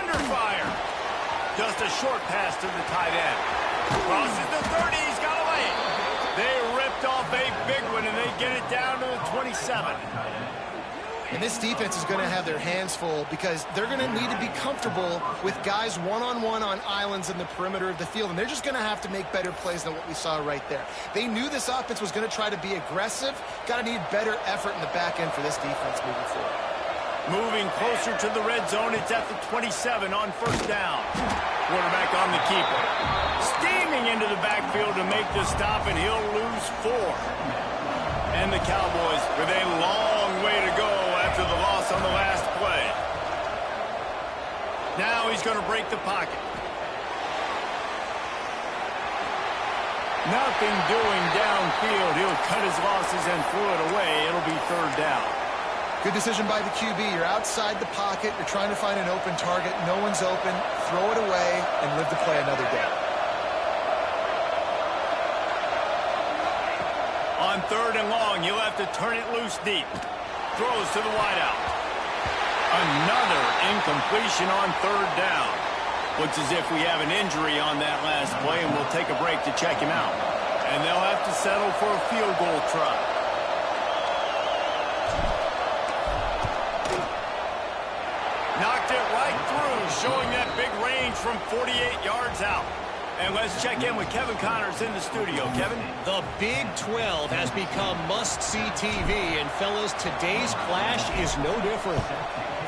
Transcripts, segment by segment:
under fire. Just a short pass to the tight end. Crosses the 30, he's got away. They ripped off a big one, and they get it down to the 27. And this defense is going to have their hands full because they're going to need to be comfortable with guys one-on-one on islands in the perimeter of the field. And they're just going to have to make better plays than what we saw right there. They knew this offense was going to try to be aggressive. Got to need better effort in the back end for this defense moving forward. Moving closer to the red zone, it's at the 27 on first down. Quarterback on the keeper. Steaming into the backfield to make the stop, and he'll lose 4. And the Cowboys with a long way to go after the loss on the last play. Now he's going to break the pocket. Nothing doing downfield. He'll cut his losses and throw it away. It'll be third down. Good decision by the QB. You're outside the pocket. You're trying to find an open target. No one's open. Throw it away and live to play another day. On third and long, you'll have to turn it loose deep. Throws to the wideout. Another incompletion on third down. Looks as if we have an injury on that last play, and we'll take a break to check him out. And they'll have to settle for a field goal try. Knocked it right through, showing that big range from 48 yards out. And let's check in with Kevin Connors in the studio. Kevin? The Big 12 has become must-see TV, and fellas, today's clash is no different.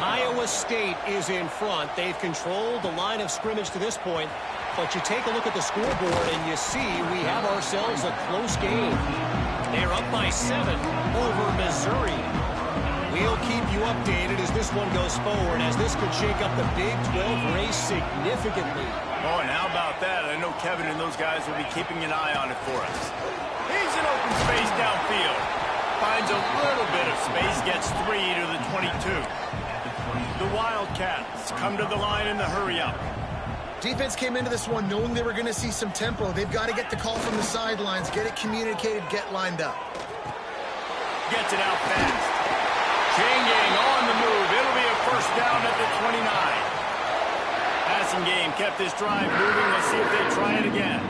Iowa State is in front. They've controlled the line of scrimmage to this point, but you take a look at the scoreboard and you see we have ourselves a close game. They're up by 7 over Missouri. We'll keep you updated as this one goes forward, as this could shake up the Big 12 race significantly. Oh, and how about that? I know Kevin and those guys will be keeping an eye on it for us. He's in open space downfield. Finds a little bit of space, gets 3 to the 22. The Wildcats come to the line in the hurry-up. Defense came into this one knowing they were going to see some tempo. They've got to get the call from the sidelines, get it communicated, get lined up. Gets it out fast. Chain gang on the move. It'll be a first down at the 29. Passing game kept this drive moving. Let's see if they try it again.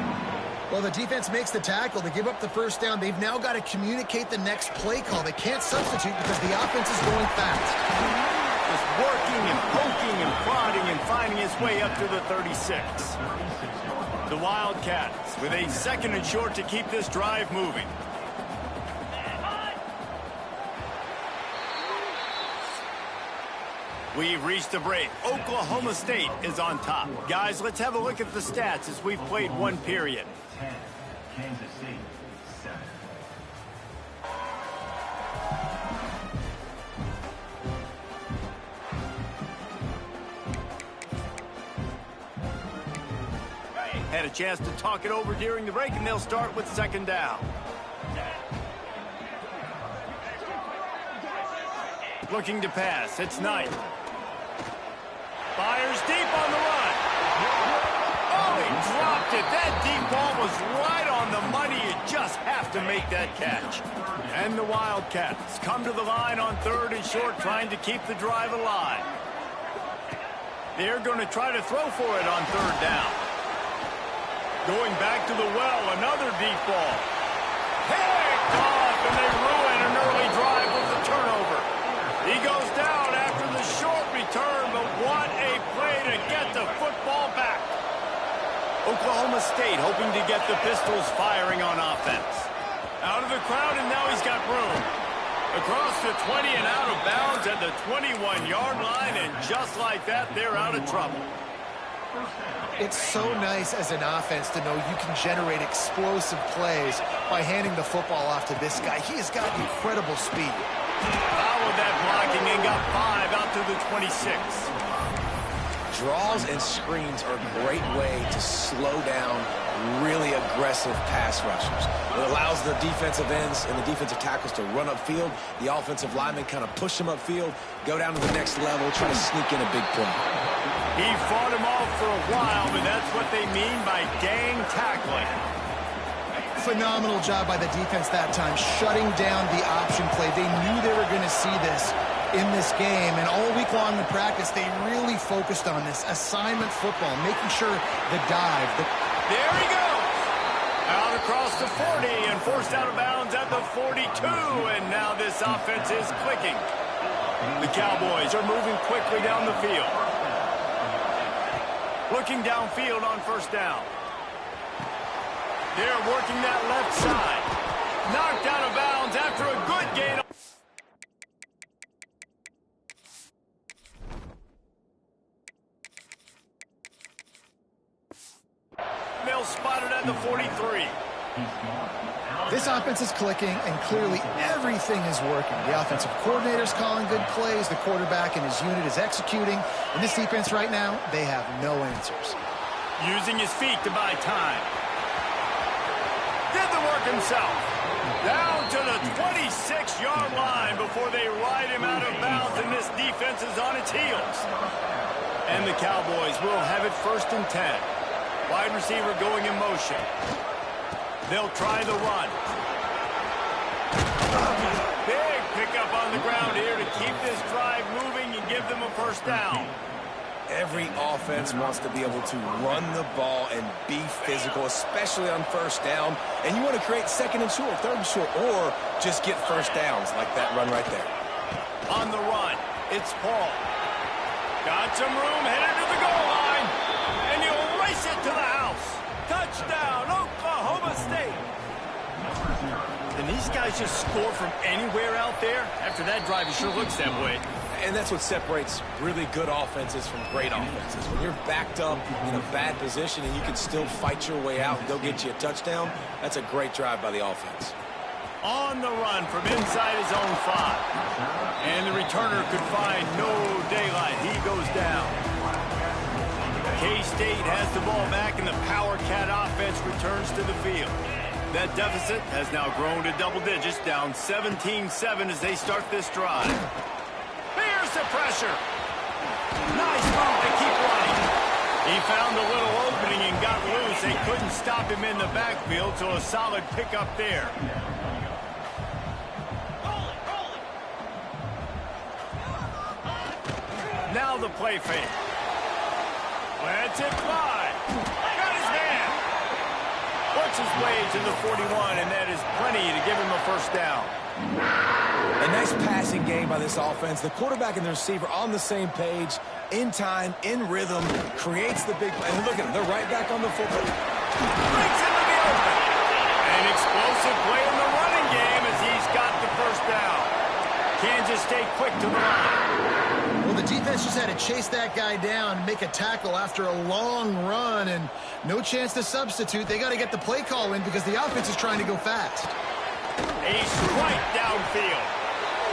Well, the defense makes the tackle. They give up the first down. They've now got to communicate the next play call. They can't substitute because the offense is going fast. Just working and poking and prodding and finding his way up to the 36. The Wildcats with a second and short to keep this drive moving. We've reached a break. Oklahoma State is on top. Guys, let's have a look at the stats as we've played one period. 10, Kansas City, 7. Had a chance to talk it over during the break, and they'll start with second down. Looking to pass. It's Knight. Fires deep on the run. Oh, he dropped it. That deep ball was right on the money. You just have to make that catch. And the Wildcats come to the line on third and short, trying to keep the drive alive. They're going to try to throw for it on third down. Going back to the well, another deep ball. Picked off, and they ruin an early drive with the turnover. He goes down after the short return, but what a play to get the football back. Oklahoma State hoping to get the Pistols firing on offense. Out of the crowd, and now he's got room. Across the 20 and out of bounds at the 21-yard line, and just like that, they're out of trouble. It's so nice as an offense to know you can generate explosive plays by handing the football off to this guy. He has got incredible speed. Followed that blocking and got 5 out to the 26. Draws and screens are a great way to slow down really aggressive pass rushers. It allows the defensive ends and the defensive tackles to run upfield. The offensive linemen kind of push them upfield, go down to the next level, try to sneak in a big play. He fought him off for a while, but that's what they mean by gang tackling. Phenomenal job by the defense that time, shutting down the option play. They knew they were going to see this. in this game, and all week long in practice, they really focused on this assignment football, making sure the dive. There he goes. Out across the 40 and forced out of bounds at the 42, and now this offense is clicking. The Cowboys are moving quickly down the field. Looking downfield on first down. They're working that left side. Knocked out of bounds after a good gain. Mill spotted at the 43. This offense is clicking, and clearly everything is working. The offensive coordinator's calling good plays. The quarterback and his unit is executing. And this defense right now, they have no answers. Using his feet to buy time. Did the work himself. Down to the 26-yard line before they ride him out of bounds, and this defense is on its heels. And the Cowboys will have it 1st and 10. Wide receiver going in motion. They'll try the run. Big pickup on the ground here to keep this drive moving and give them a first down. Every offense wants to be able to run the ball and be physical, especially on first down. And you want to create 2nd and short, 3rd and short, or just get first downs like that run right there. On the run, it's Paul. Got some room, headed to the goal line. And he'll race it to the house. Touchdown, Oklahoma State. And these guys just score from anywhere out there? After that drive, it sure looks that way. And that's what separates really good offenses from great offenses. When you're backed up in a bad position and you can still fight your way out and go get you a touchdown, that's a great drive by the offense. On the run from inside his own 5. And the returner could find no daylight. He goes down. K-State has the ball back, and the Power Cat offense returns to the field. That deficit has now grown to double digits, down 17-7 as they start this drive. Here's the pressure. Nice move. They keep running. He found a little opening and got loose. They couldn't stop him in the backfield, so a solid pickup there. Now the play fake. Lets it fly. Got his hand. Works his way to the 41, and that is plenty to give him a first down. A nice passing game by this offense. The quarterback and the receiver on the same page, in time, in rhythm, creates the big play. And look at them, they're right back on the football. Breaks into the open. An explosive play in the running game as he's got the first down. Kansas State quick to the line. Well, the defense just had to chase that guy down and make a tackle after a long run, and no chance to substitute. They got to get the play call in because the offense is trying to go fast. A strike downfield.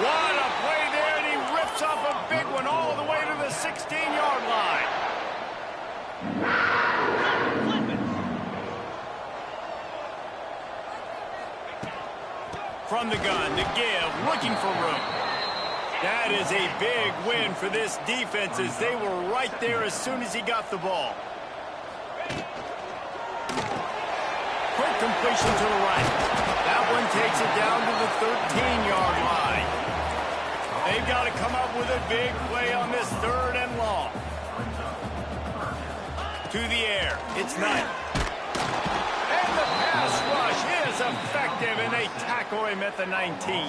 What a play there, and he rips off a big one all the way to the 16-yard line. From the gun to give, looking for room. That is a big win for this defense as they were right there as soon as he got the ball. Quick completion to the right. That one takes it down to the 13-yard line. They've got to come up with a big play on this 3rd and long. To the air. It's Knight. And the pass rush is effective, and they tackle him at the 19.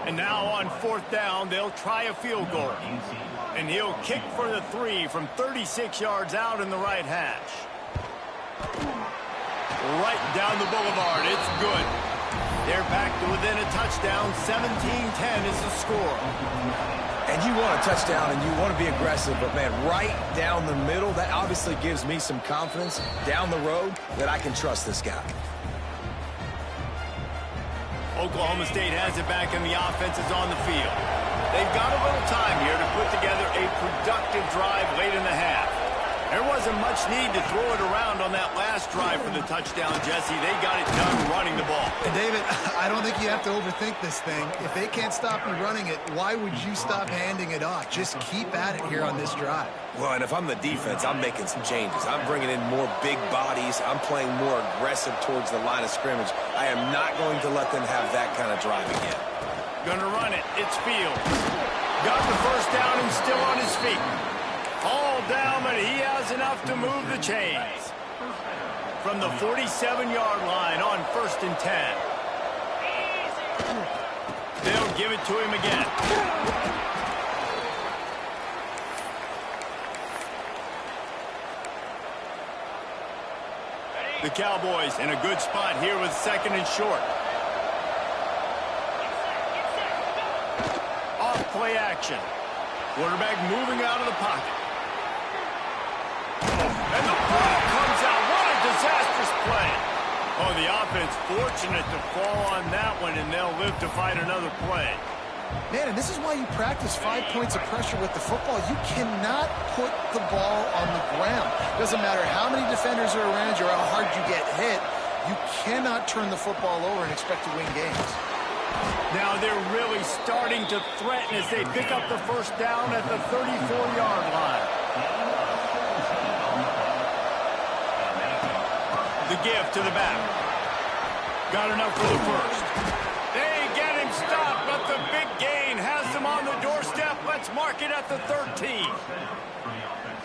And now on 4th down, they'll try a field goal. And he'll kick for the 3 from 36 yards out in the right hash. Right down the boulevard. It's good. They're back to within a touchdown. 17-10 is the score. And you want a touchdown and you want to be aggressive, but, man, right down the middle, that obviously gives me some confidence down the road that I can trust this guy. Oklahoma State has it back, and the offense is on the field. They've got a little time here to put together a productive drive late in the half. There wasn't much need to throw it around on that last drive for the touchdown, Jesse. They got it done running the ball. And David, I don't think you have to overthink this thing. If they can't stop you running it, why would you stop handing it off? Just keep at it here on this drive. Well, and if I'm the defense, I'm making some changes. I'm bringing in more big bodies. I'm playing more aggressive towards the line of scrimmage. I am not going to let them have that kind of drive again. Gonna run it. It's Fields. Got the first down and still on his feet. All down, but he has enough to move the chains. From the 47-yard line on 1st and 10. They'll give it to him again. The Cowboys in a good spot here with 2nd and short. Off play action. Quarterback moving out of the pocket. And the ball comes out. What a disastrous play. Oh, the offense fortunate to fall on that one, and they'll live to fight another play. Man, and this is why you practice 5 points of pressure with the football. You cannot put the ball on the ground. Doesn't matter how many defenders are around you or how hard you get hit. You cannot turn the football over and expect to win games. Now they're really starting to threaten as they pick up the first down at the 34-yard line. The give to the back. Got enough for the first. They get him stopped, but the big gain has them on the doorstep. Let's mark it at the 13.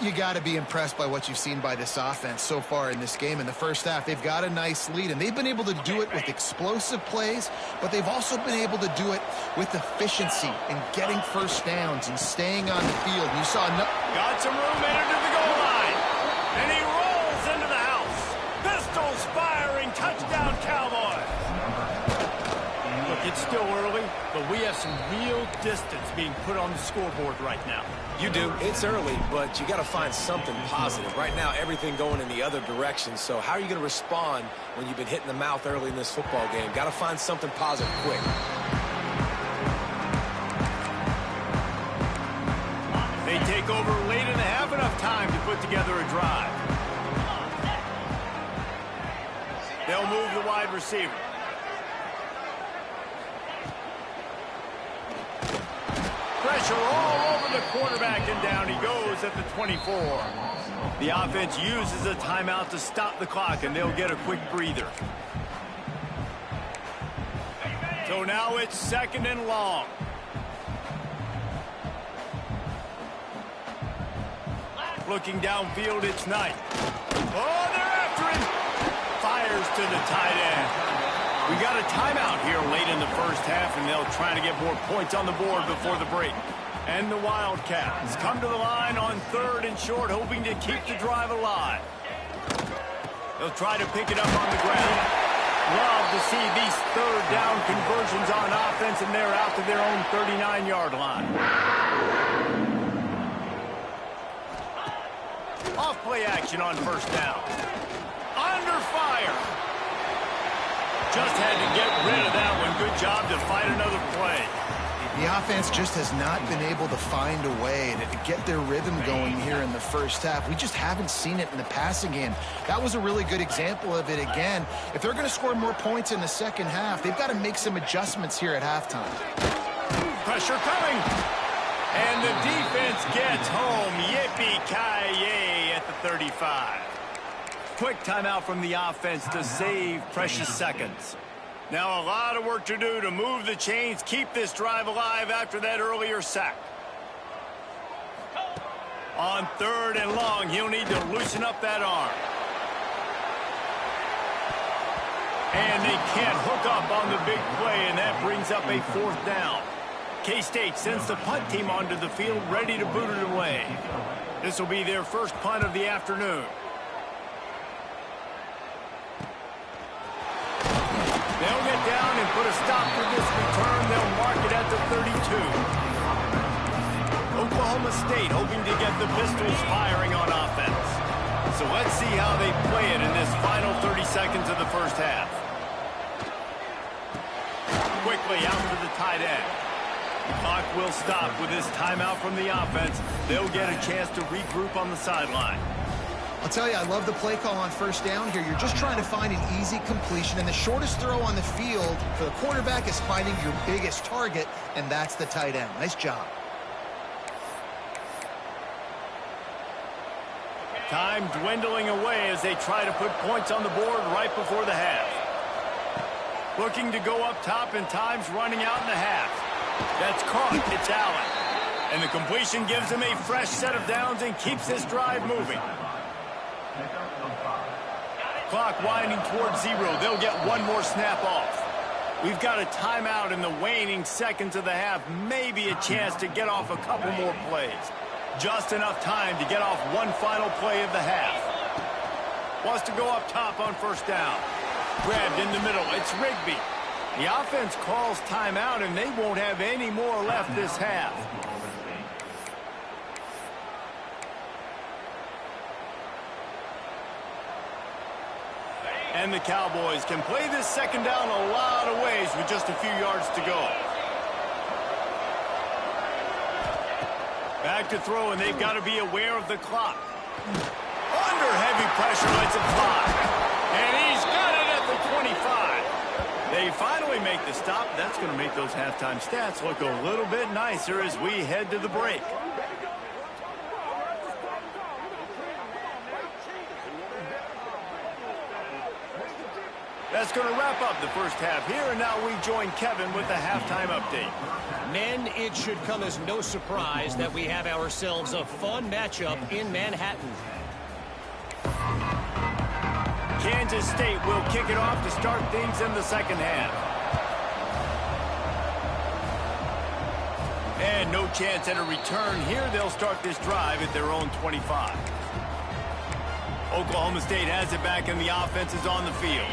You got to be impressed by what you've seen by this offense so far in this game. In the first half, they've got a nice lead, and they've been able to do it with explosive plays, but they've also been able to do it with efficiency and getting first downs and staying on the field. You saw got some room into the goal line, and he rolls into the house. Pistols firing, touchdown Cowboys. Look, it's still early, but we have some real distance being put on the scoreboard right now. You do. It's early, but you got to find something positive. Right now, everything going in the other direction. So how are you going to respond when you've been hit in the mouth early in this football game? Got to find something positive quick. They take over late and have enough time to put together a drive. They'll move the wide receiver. Pressure all over the quarterback, and down he goes at the 24. The offense uses a timeout to stop the clock, and they'll get a quick breather. So now it's 2nd and long. Looking downfield, it's Knight. Oh, they're after him. Fires to the tight end. We got a timeout here late in the first half, and they'll try to get more points on the board before the break. And the Wildcats come to the line on 3rd and short, hoping to keep the drive alive. They'll try to pick it up on the ground. Love to see these 3rd down conversions on offense, and they're out to their own 39-yard line. Off play action on 1st down. Under fire. Just had to get rid of that one. Good job to fight another play. The offense just has not been able to find a way to get their rhythm going here in the first half. We just haven't seen it in the passing game. That was a really good example of it again. If they're going to score more points in the second half, they've got to make some adjustments here at halftime. Pressure coming. And the defense gets home. Yippee-ki-yay at the 35. Quick timeout from the offense to save precious seconds. Now a lot of work to do to move the chains, keep this drive alive after that earlier sack. On 3rd and long, he'll need to loosen up that arm. And they can't hook up on the big play, and that brings up a 4th down. K-State sends the punt team onto the field, ready to boot it away. This will be their first punt of the afternoon. They'll get down and put a stop to this return. They'll mark it at the 32. Oklahoma State hoping to get the Pistols firing on offense. So let's see how they play it in this final 30 seconds of the first half. Quickly out to the tight end. The clock will stop with this timeout from the offense. They'll get a chance to regroup on the sideline. I'll tell you, I love the play call on 1st down here. You're just trying to find an easy completion, and the shortest throw on the field for the quarterback is finding your biggest target, and that's the tight end. Nice job. Time dwindling away as they try to put points on the board right before the half. Looking to go up top, and time's running out in the half. That's caught. It's Allen. And the completion gives him a fresh set of downs and keeps this drive moving. Clock winding towards 0. They'll get one more snap off. We've got a timeout in the waning seconds of the half. Maybe a chance to get off a couple more plays. Just enough time to get off one final play of the half. Wants to go up top on first down. Grabbed in the middle. It's Rigby. The offense calls timeout, and they won't have any more left this half. And the Cowboys can play this second down a lot of ways with just a few yards to go. Back to throw, and they've got to be aware of the clock. Under heavy pressure, lets it fly. And he's got it at the 25. They finally make the stop. That's going to make those halftime stats look a little bit nicer as we head to the break. That's going to wrap up the first half here, and now we join Kevin with the halftime update. Men, it should come as no surprise that we have ourselves a fun matchup in Manhattan. Kansas State will kick it off to start things in the second half. And no chance at a return here. They'll start this drive at their own 25. Oklahoma State has it back, and the offense is on the field.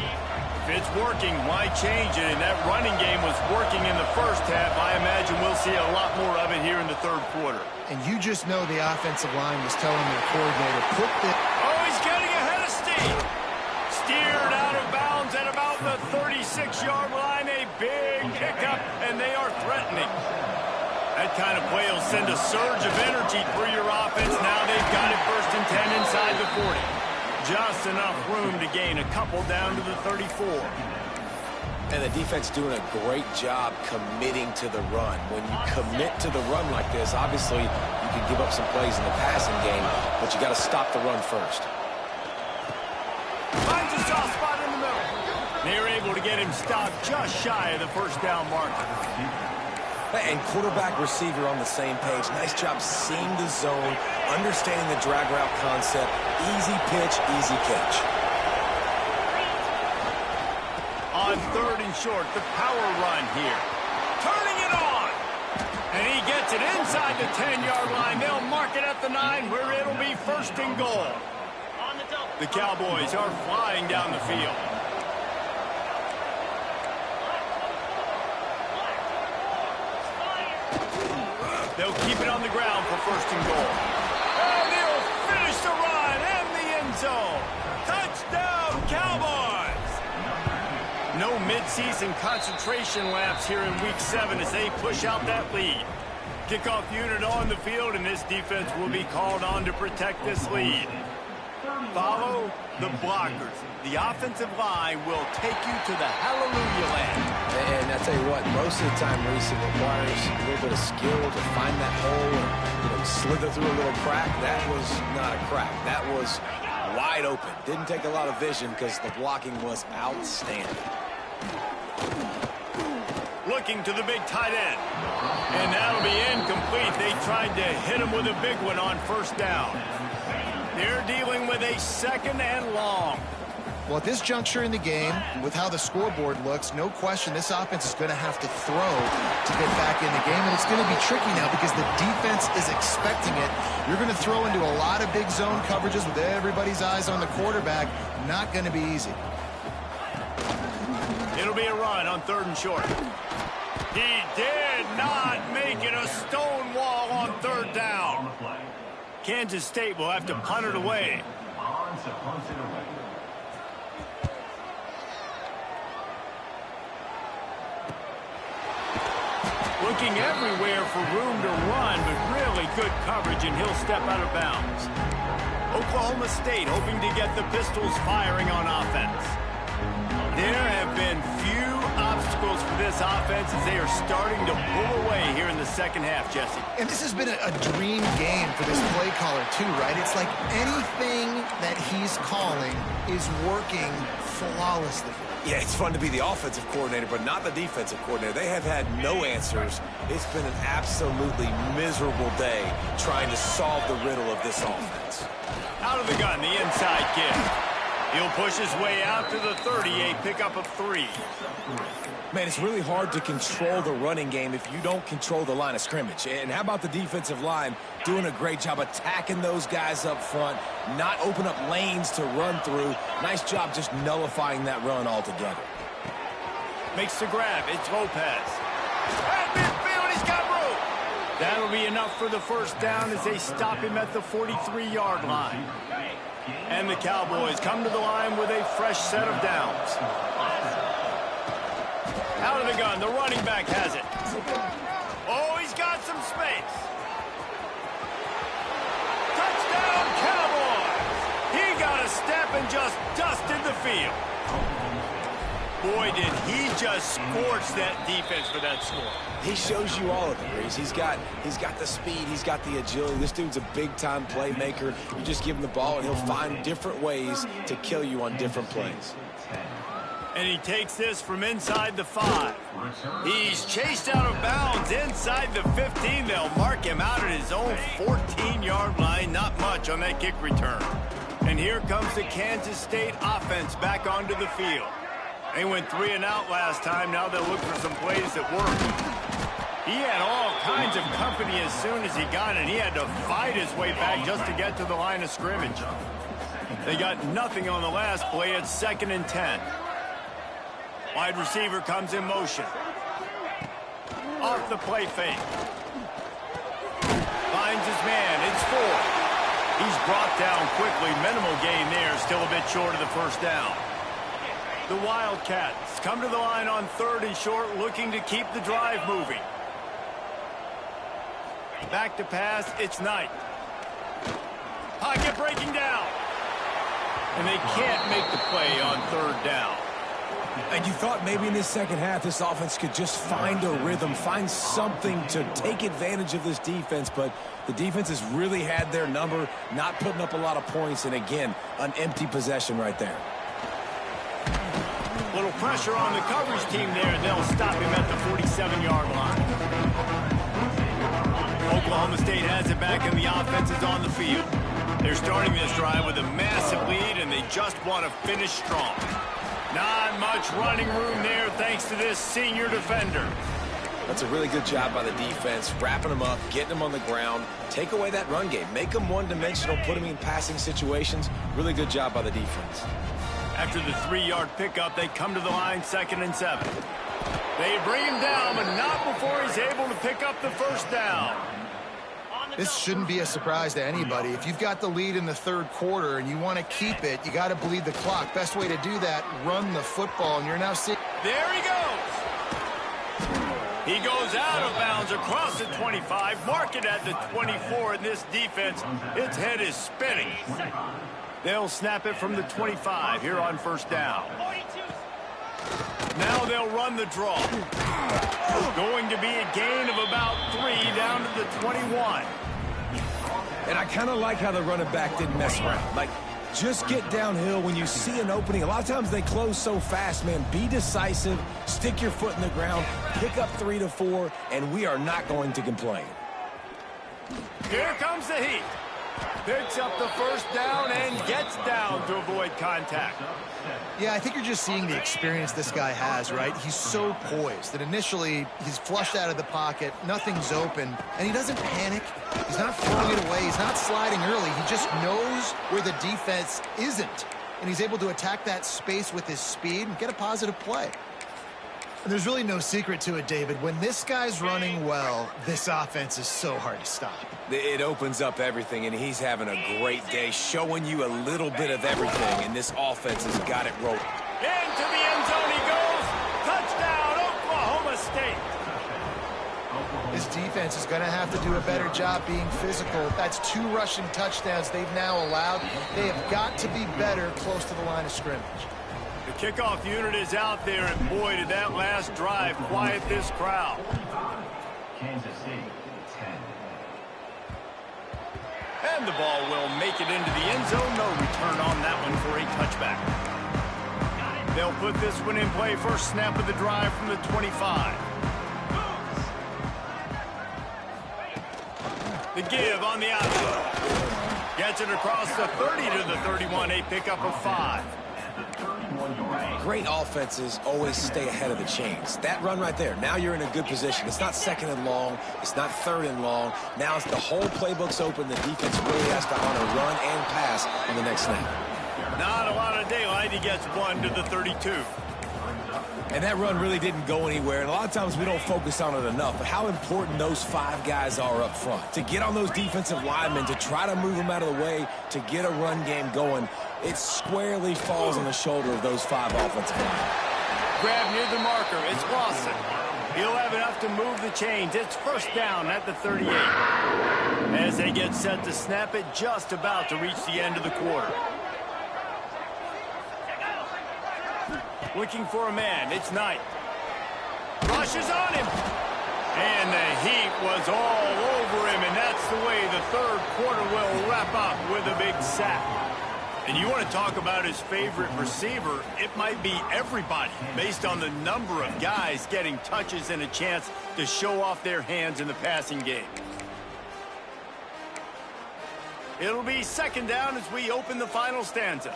If it's working, why change it? And that running game was working in the first half. I imagine we'll see a lot more of it here in the third quarter. And you just know the offensive line was telling their coordinator, put the... Oh, he's getting ahead of steam. Steered out of bounds at about the 36-yard line. A big pickup, and they are threatening. That kind of play will send a surge of energy through your offense. Now they've got it 1st and 10 inside the 40. Just enough room to gain a couple down to the 34. And the defense doing a great job committing to the run. When you commit to the run like this, obviously you can give up some plays in the passing game, but you got to stop the run first. Finds a soft spot in the middle. They're able to get him stopped just shy of the first down marker. And quarterback receiver on the same page. Nice job seeing the zone, understanding the drag route concept. Easy pitch, easy catch. On 3rd and short, the power run here. Turning it on. And he gets it inside the 10-yard line. They'll mark it at the 9 where it'll be 1st and goal. The Cowboys are flying down the field. They'll keep it on the ground for 1st and goal. And he'll finish the run in the end zone. Touchdown, Cowboys! No midseason concentration laps here in Week 7 as they push out that lead. Kickoff unit on the field, and this defense will be called on to protect this lead. Follow the blockers. The offensive line will take you to the hallelujah land. And I tell you what, most of the time, Reese, it requires a little bit of skill to find that hole and slither through a little crack. That was not a crack. That was wide open. Didn't take a lot of vision because the blocking was outstanding. Looking to the big tight end. And that'll be incomplete. They tried to hit him with a big one on 1st down. They're dealing with a 2nd and long. Well, at this juncture in the game, with how the scoreboard looks, no question this offense is going to have to throw to get back in the game. And it's going to be tricky now because the defense is expecting it. You're going to throw into a lot of big zone coverages with everybody's eyes on the quarterback. Not going to be easy. It'll be a run on 3rd and short. He did not make it a stone wall on 3rd down. Kansas State will have to punt it away. Looking everywhere for room to run, but really good coverage, and he'll step out of bounds. Oklahoma State hoping to get the Pistols firing on offense. There have been few obstacles for this offense as they are starting to pull away here in the second half, Jesse. And this has been a dream game for this play caller, too, right? It's like anything that he's calling is working flawlessly. Yeah, it's fun to be the offensive coordinator, but not the defensive coordinator. They have had no answers. It's been an absolutely miserable day trying to solve the riddle of this offense. Out of the gun, the inside give. He'll push his way out to the 38, pickup of 3. Man, it's really hard to control the running game if you don't control the line of scrimmage. And how about the defensive line doing a great job attacking those guys up front, not open up lanes to run through. Nice job just nullifying that run altogether. Makes the grab. It's Lopez. At midfield, he's got room. That'll be enough for the first down as they stop him at the 43-yard line. And the Cowboys come to the line with a fresh set of downs. Out of the gun, the running back has it. Oh, he's got some space. Touchdown, Cowboys! He got a step and just dusted the field. Boy, did he just scorch that defense for that score. He shows you all of it, Reese. He's got the speed, he's got the agility. This dude's a big-time playmaker. You just give him the ball, and he'll find different ways to kill you on different plays. And he takes this from inside the 5. He's chased out of bounds inside the 15. They'll mark him out at his own 14-yard line. Not much on that kick return. And here comes the Kansas State offense back onto the field. They went 3 and out last time. Now they'll look for some plays that work. He had all kinds of company as soon as he got it. He had to fight his way back just to get to the line of scrimmage. They got nothing on the last play. It's 2nd and 10. Wide receiver comes in motion. Off the play fake. Finds his man. It's 4. He's brought down quickly. Minimal gain there. Still a bit short of the first down. The Wildcats come to the line on 3rd and short, looking to keep the drive moving. Back to pass. It's Knight. Pocket breaking down. And they can't make the play on 3rd down. And you thought maybe in this second half this offense could just find a rhythm, find something to take advantage of this defense, but the defense has really had their number, not putting up a lot of points, and again, an empty possession right there. Little pressure on the coverage team there, and they'll stop him at the 47-yard line. Oklahoma State has it back, and the offense is on the field. They're starting this drive with a massive lead, and they just want to finish strong. Not much running room there thanks to this senior defender. That's a really good job by the defense, wrapping them up, getting them on the ground, take away that run game, make them one-dimensional, put them in passing situations. Really good job by the defense. After the 3-yard pickup, they come to the line 2nd and 7. They bring him down, but not before he's able to pick up the first down. This shouldn't be a surprise to anybody. If you've got the lead in the 3rd quarter and you want to keep it, you got to bleed the clock. Best way to do that, run the football, and you're now seeing... There he goes. He goes out of bounds across the 25, mark it at the 24, and this defense, its head is spinning. They'll snap it from the 25 here on 1st down. Now they'll run the draw. Going to be a gain of about 3 down to the 21. And I kind of like how the running back didn't mess around. Like, just get downhill when you see an opening. A lot of times they close so fast, man. Be decisive, stick your foot in the ground, pick up 3 to 4, and we are not going to complain. Here comes the heat. Picks up the first down and gets down to avoid contact. Yeah, I think you're just seeing the experience this guy has, right? He's so poised that initially he's flushed out of the pocket, nothing's open, and he doesn't panic. He's not throwing it away. He's not sliding early. He just knows where the defense isn't, and he's able to attack that space with his speed and get a positive play. And there's really no secret to it, David. When this guy's running well, this offense is so hard to stop. It opens up everything, and he's having a great day, showing you a little bit of everything, and this offense has got it rolling. Into the end zone he goes. Touchdown, Oklahoma State. This defense is going to have to do a better job being physical. That's 2 rushing touchdowns they've now allowed. They have got to be better close to the line of scrimmage. The kickoff unit is out there, and boy, did that last drive quiet this crowd. Kansas State, 10. And the ball will make it into the end zone. No return on that one for a touchback. They'll put this one in play first snap of the drive from the 25. The give on the outside. Gets it across the 30 to the 31, a pickup of 5. Great offenses always stay ahead of the chains. That run right there, now you're in a good position. It's not second and long. It's not third and long. Now it's the whole playbook's open. The defense really has to honor run and pass on the next snap. Not a lot of daylight. He gets 1 to the 32. And that run really didn't go anywhere. And a lot of times we don't focus on it enough. But how important those 5 guys are up front. To get on those defensive linemen, to try to move them out of the way, to get a run game going, it squarely falls on the shoulder of those 5 offensive linemen. Grab near the marker. It's Lawson. He'll have enough to move the chains. It's first down at the 38. As they get set to snap it, just about to reach the end of the quarter. Looking for a man. It's Knight. Rushes on him. And the heat was all over him, and that's the way the third quarter will wrap up with a big sack. And you want to talk about his favorite receiver, it might be everybody, based on the number of guys getting touches and a chance to show off their hands in the passing game. It'll be second down as we open the final stanza.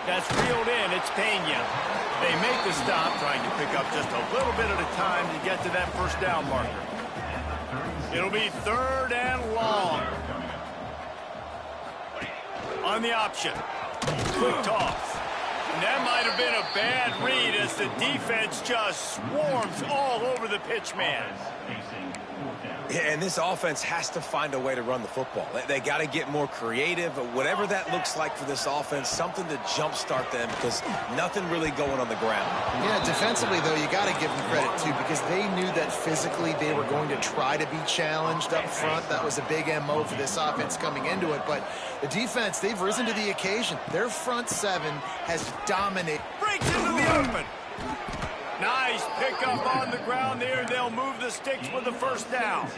That's reeled in. It's Pena. They make the stop, trying to pick up just a little bit at a time to get to that first down marker. It'll be third and long. On the option. Quick toss. And that might have been a bad read as the defense just swarms all over the pitch man. Yeah, and this offense has to find a way to run the football. They got to get more creative, whatever that looks like for this offense, something to jumpstart them because nothing really going on the ground. Yeah, defensively, though, you got to give them credit, too, because they knew that physically they were going to try to be challenged up front. That was a big MO for this offense coming into it. But the defense, they've risen to the occasion. Their front 7 has dominated. Breaks into the open. Nice pickup on the ground there. They'll move the sticks with the first down.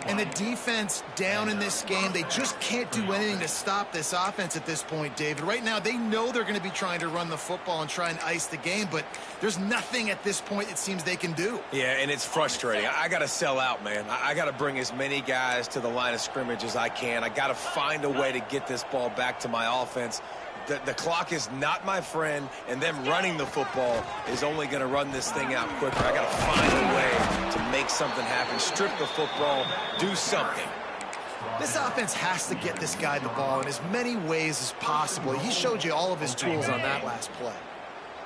And the defense down in this game, they just can't do anything to stop this offense at this point, David. Right now, they know they're going to be trying to run the football and try and ice the game, but there's nothing at this point it seems they can do. Yeah, and it's frustrating. I got to sell out, man. I got to bring as many guys to the line of scrimmage as I can. I got to find a way to get this ball back to my offense. The clock is not my friend, and them running the football is only going to run this thing out quicker. I got to find a way to make something happen, strip the football, do something. This offense has to get this guy the ball in as many ways as possible. He showed you all of his tools on that last play.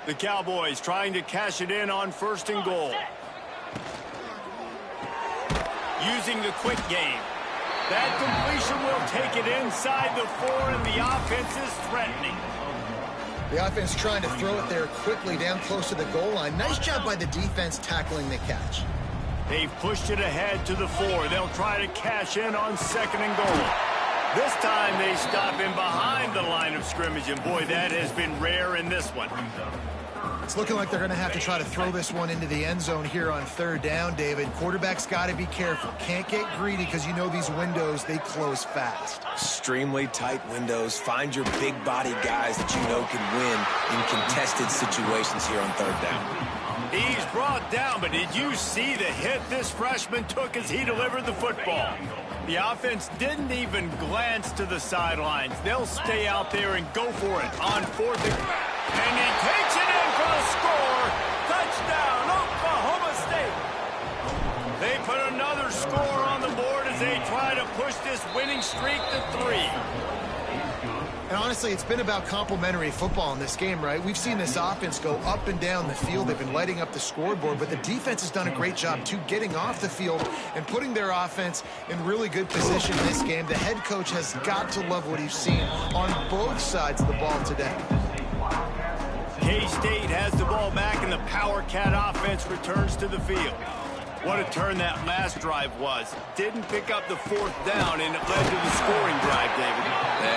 The Cowboys trying to cash it in on first and goal. Using the quick game. That completion will take it inside the 4, and the offense is threatening. The offense trying to throw it there quickly down close to the goal line. Nice job by the defense tackling the catch. They've pushed it ahead to the 4. They'll try to cash in on second and goal. This time they stop him behind the line of scrimmage, and boy, that has been rare in this one. It's looking like they're going to have to try to throw this one into the end zone here on third down, David. Quarterback's got to be careful. Can't get greedy because you know these windows, they close fast. Extremely tight windows. Find your big body guys that you know can win in contested situations here on third down. He's brought down, but did you see the hit this freshman took as he delivered the football? The offense didn't even glance to the sidelines. They'll stay out there and go for it on fourth and he takes it in for the score. Touchdown, Oklahoma State. They put another score on the board as they try to push this winning streak to 3. And honestly, it's been about complementary football in this game, right? We've seen this offense go up and down the field. They've been lighting up the scoreboard, but the defense has done a great job, too, getting off the field and putting their offense in really good position in this game. The head coach has got to love what he's seen on both sides of the ball today. K-State has the ball back, and the Power Cat offense returns to the field. What a turn that last drive was. Didn't pick up the 4th down, and it led to the scoring drive, David.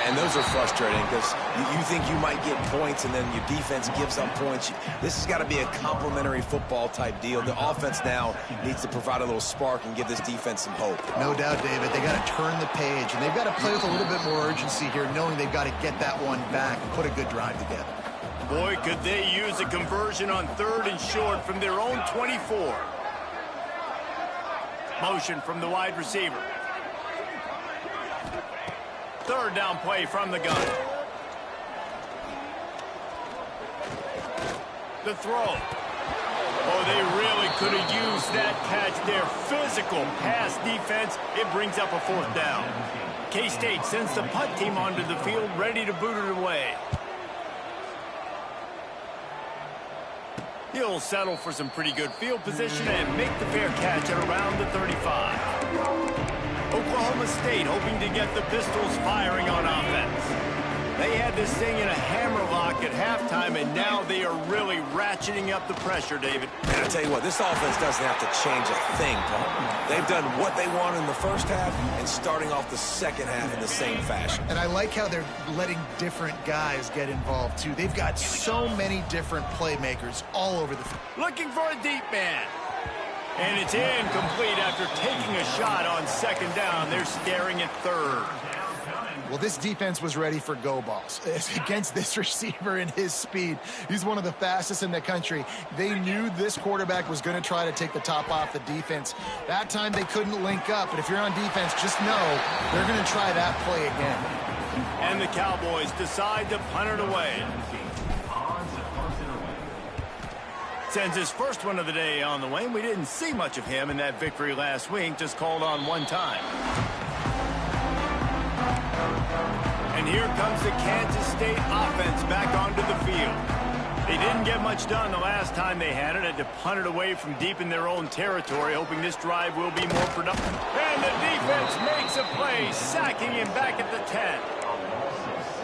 And those are frustrating because you think you might get points, and then your defense gives up points. This has got to be a complementary football type deal. The offense now needs to provide a little spark and give this defense some hope. No doubt, David. They got to turn the page, and they've got to play with a little bit more urgency here, knowing they've got to get that one back and put a good drive together. Boy, could they use a conversion on 3rd and short from their own 24. Motion from the wide receiver. 3rd down play from the gun. The throw. Oh, they really could have used that catch. Their physical pass defense, it brings up a 4th down. K-State sends the punt team onto the field, ready to boot it away. He'll settle for some pretty good field position and make the fair catch at around the 35. Oklahoma State hoping to get the Pistols firing on offense. They had this thing in a hammerlock at halftime, and now they are really ratcheting up the pressure, David. And I tell you what, this offense doesn't have to change a thing, Paul. They've done what they want in the first half and starting off the second half in the same fashion. And I like how they're letting different guys get involved, too. They've got so many different playmakers all over the field. Looking for a deep man. And it's incomplete after taking a shot on 2nd down. They're staring at 3rd. Well, this defense was ready for go balls against this receiver and his speed. He's one of the fastest in the country. They knew this quarterback was going to try to take the top off the defense. That time they couldn't link up, but if you're on defense, just know they're going to try that play again. And the Cowboys decide to punt it away. Sends his first one of the day on the way. We didn't see much of him in that victory last week, just called on one time. And here comes the Kansas State offense back onto the field. They didn't get much done the last time they had it. Had to punt it away from deep in their own territory, hoping this drive will be more productive. And the defense makes a play, sacking him back at the 10.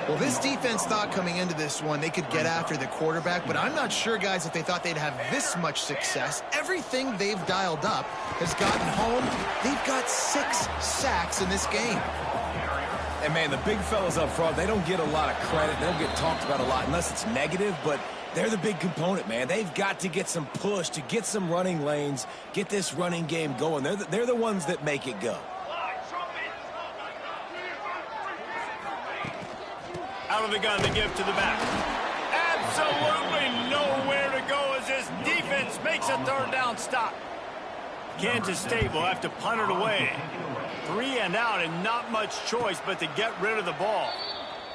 Well, this defense thought coming into this one they could get after the quarterback, but I'm not sure, guys, if they thought they'd have this much success. Everything they've dialed up has gotten home. They've got 6 sacks in this game. And, man, the big fellas up front, they don't get a lot of credit. They don't get talked about a lot unless it's negative, but they're the big component, man. They've got to get some push, to get some running lanes, get this running game going. They're the ones that make it go. Out of the gun to give to the back. Absolutely nowhere to go as this defense makes a 3rd down stop. Kansas State will have to punt it away. 3 and out, and not much choice but to get rid of the ball.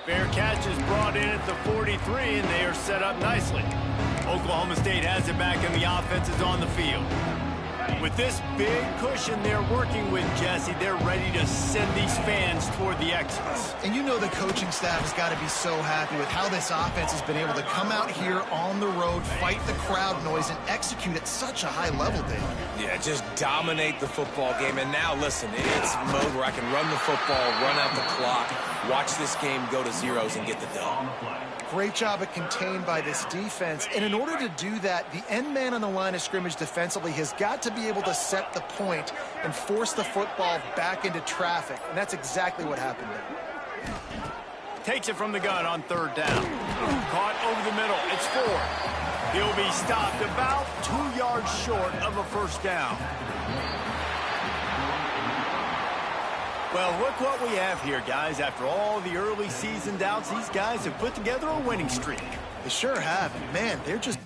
Fair catch is brought in at the 43, and they are set up nicely. Oklahoma State has it back, and the offense is on the field. With this big cushion they're working with, Jesse, they're ready to send these fans toward the exits. And you know the coaching staff has got to be so happy with how this offense has been able to come out here on the road, fight the crowd noise, and execute at such a high level, Dave. Yeah, just dominate the football game. And now, listen, it's mode where I can run the football, run out the clock, watch this game go to zeros and get the dub. Great job of contained by this defense. And in order to do that, the end man on the line of scrimmage defensively has got to be able to set the point and force the football back into traffic. And that's exactly what happened there. Takes it from the gun on 3rd down. Caught over the middle. It's 4. He'll be stopped about 2 yards short of a 1st down. Well, look what we have here, guys. After all the early season doubts, these guys have put together a winning streak. They sure have. Man, they're just